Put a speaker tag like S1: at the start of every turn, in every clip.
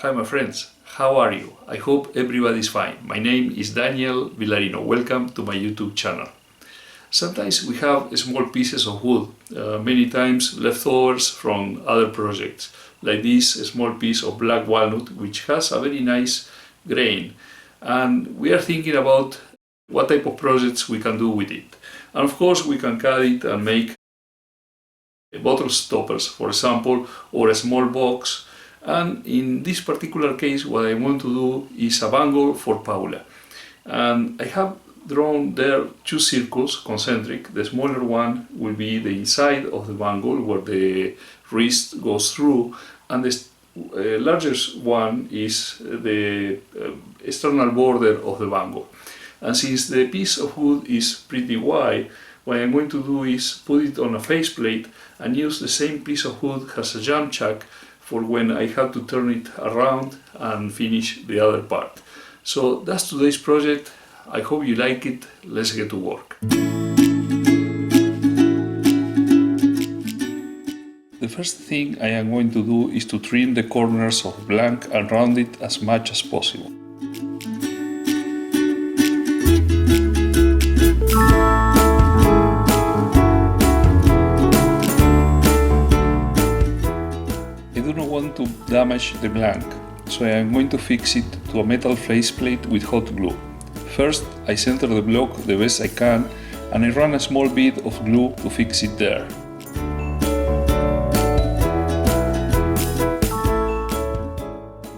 S1: Hi my friends, how are you? I hope everybody's fine. My name is Daniel Villarino. Welcome to my YouTube channel. Sometimes we have small pieces of wood, many times leftovers from other projects, like this small piece of black walnut which has a very nice grain, and we are thinking about what type of projects we can do with it. And of course we can cut it and make bottle stoppers, for example, or a small box. And in this particular case what I want to do is a bangle for Paula, and I have drawn there two circles concentric. The smaller one will be the inside of the bangle where the wrist goes through, and the largest one is the external border of the bangle. And since the piece of wood is pretty wide, what I'm going to do is put it on a faceplate and use the same piece of wood as a jump chuck for when I have to turn it around and finish the other part. So that's today's project. I hope you like it. Let's get to work. The first thing I am going to do is to trim the corners of blank and round it as much as possible. To damage the blank, so I am going to fix it to a metal faceplate with hot glue. First, I center the block the best I can, and I run a small bit of glue to fix it there.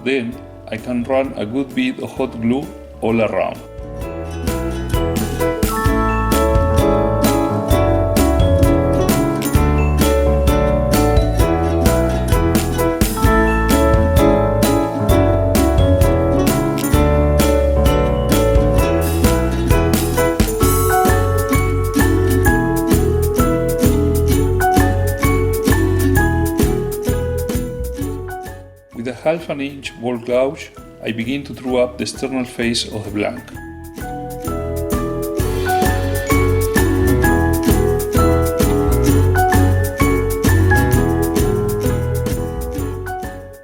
S1: Then I can run a good bit of hot glue all around. With a half an inch ball gouge, I begin to draw up the external face of the blank.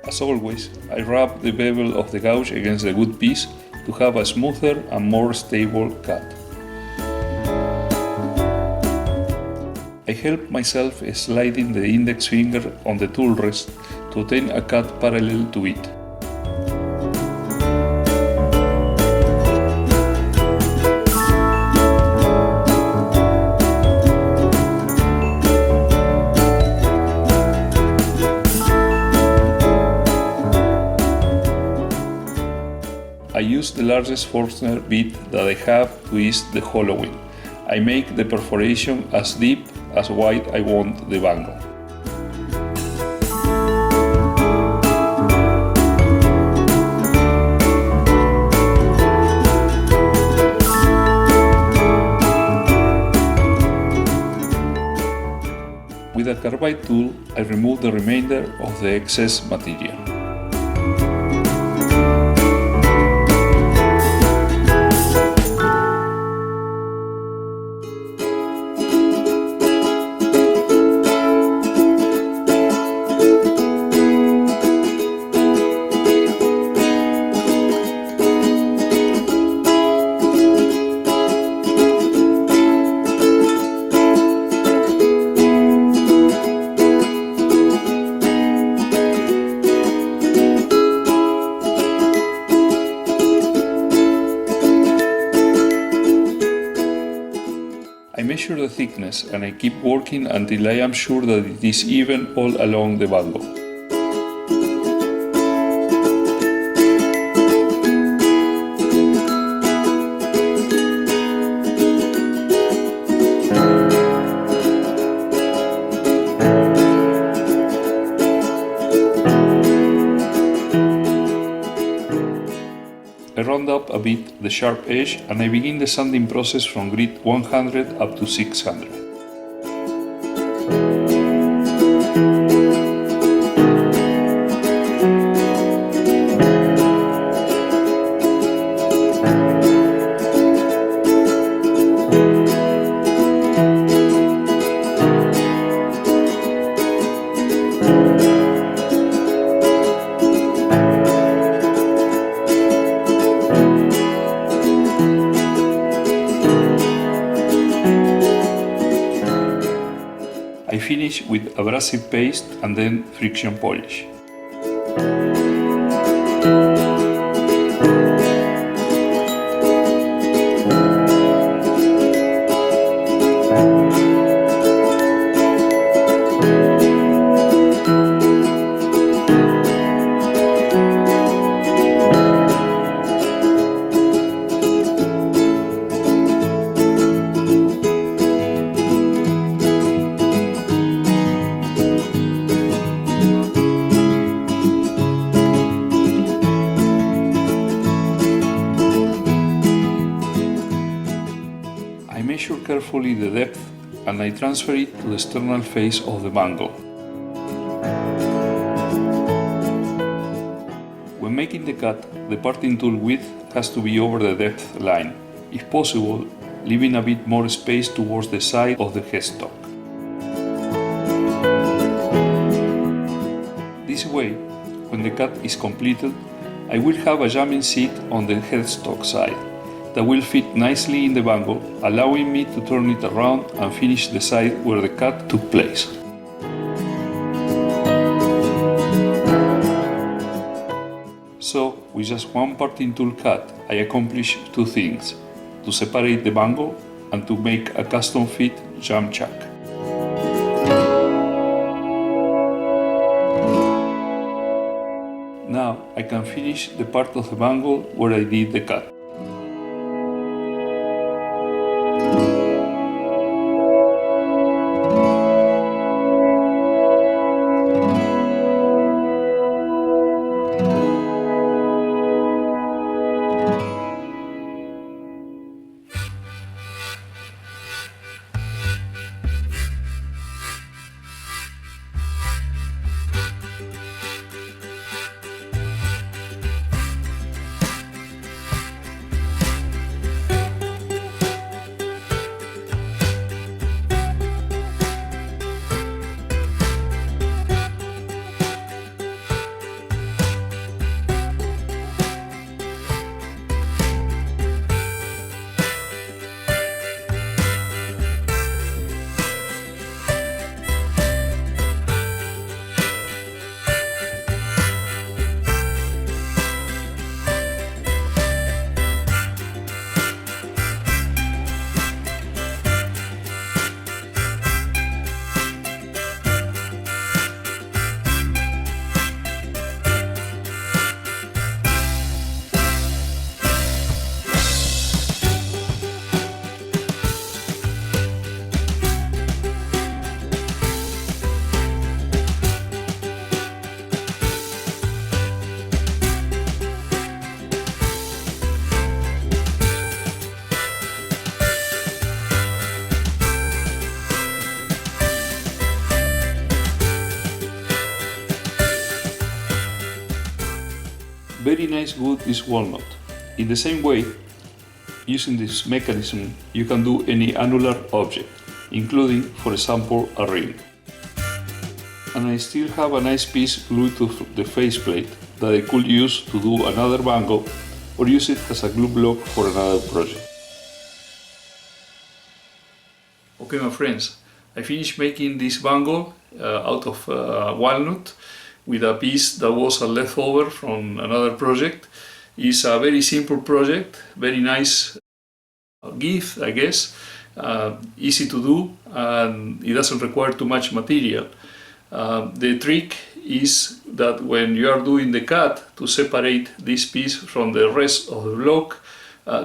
S1: As always, I rub the bevel of the gouge against the wood piece to have a smoother and more stable cut. I help myself sliding the index finger on the tool rest to obtain a cut parallel to it. I use the largest Forstner bit that I have to ease the hollowing. I make the perforation as deep as wide I want the bangle. With a carbide tool, I remove the remainder of the excess material. I measure the thickness and I keep working until I am sure that it is even all along the bangle. I round up a bit the sharp edge and I begin the sanding process from grit 100 up to 600. finish with abrasive paste and then friction polish. I measure carefully the depth and I transfer it to the external face of the bangle. When making the cut, the parting tool width has to be over the depth line, if possible, leaving a bit more space towards the side of the headstock. This way, when the cut is completed, I will have a jamming seat on the headstock side that will fit nicely in the bangle, allowing me to turn it around and finish the side where the cut took place. So, with just one parting tool cut, I accomplish two things: to separate the bangle and to make a custom fit jam chuck. Now I can finish the part of the bangle where I did the cut. Very nice wood is walnut. In the same way, using this mechanism, you can do any annular object, including, for example, a ring. And I still have a nice piece glued to the faceplate that I could use to do another bangle or use it as a glue block for another project. Okay, my friends, I finished making this bangle out of walnut with a piece that was a leftover from another project. It's a very simple project, very nice gift, I guess, easy to do, and it doesn't require too much material. The trick is that when you are doing the cut, to separate this piece from the rest of the block,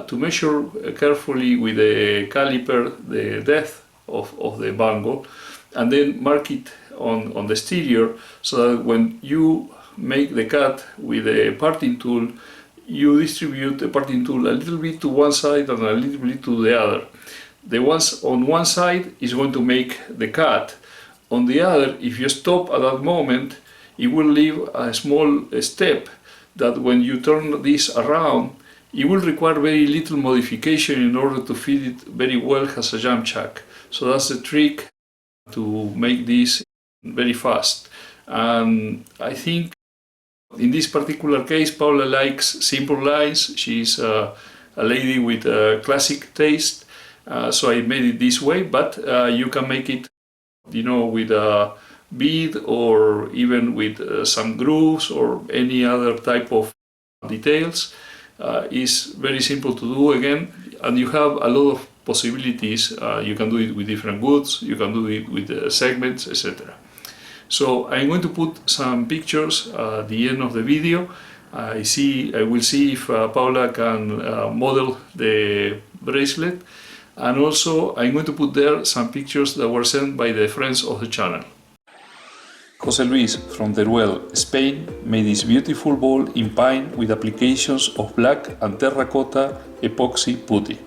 S1: to measure carefully with the caliper the depth of the bangle, and then mark it on the exterior, so that when you make the cut with the parting tool, you distribute the parting tool a little bit to one side and a little bit to the other. The ones on one side is going to make the cut. On the other, if you stop at that moment, it will leave a small step that when you turn this around, it will require very little modification in order to fit it very well as a jam chuck. So that's the trick to make this very fast. And I think in this particular case, Paula likes simple lines. She's a lady with a classic taste, so I made it this way, but you can make it you know, with a bead or even with some grooves or any other type of details. Is very simple to do again, and you have a lot of possibilities. You can do it with different goods, you can do it with segments, etc. So I'm going to put some pictures at the end of the video. I will see if Paula can model the bracelet, and also I'm going to put there some pictures that were sent by the friends of the channel. José Luis from Teruel, Spain, made this beautiful ball in pine with applications of black and terracotta epoxy putty.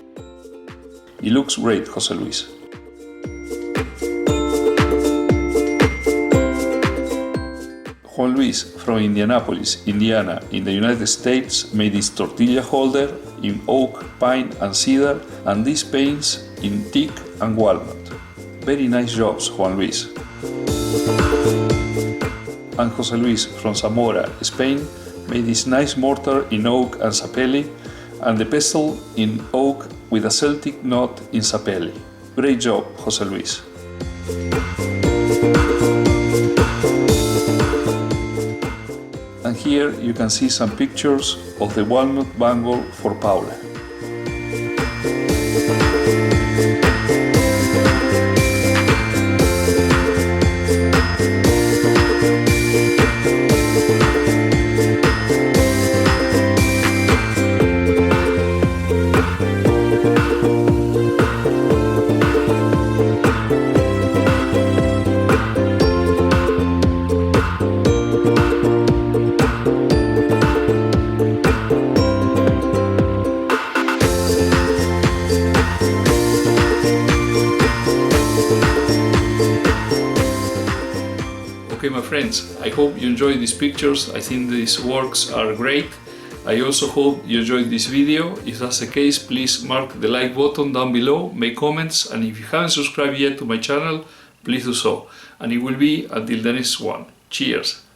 S1: It looks great, José Luis. Juan Luis from Indianapolis, Indiana, in the United States, made this tortilla holder in oak, pine and cedar, and these paints in teak and walnut. Very nice jobs, Juan Luis. And José Luis from Zamora, Spain, made this nice mortar in oak and sapelli, and the pestle in oak with a Celtic knot in sapelli. Great job, José Luis. And here you can see some pictures of the walnut bangle for Paula. Okay, my friends, I hope you enjoyed these pictures. I think these works are great. I also hope you enjoyed this video. If that's the case, please mark the like button down below, make comments, and if you haven't subscribed yet to my channel, please do so. And it will be until the next one. Cheers!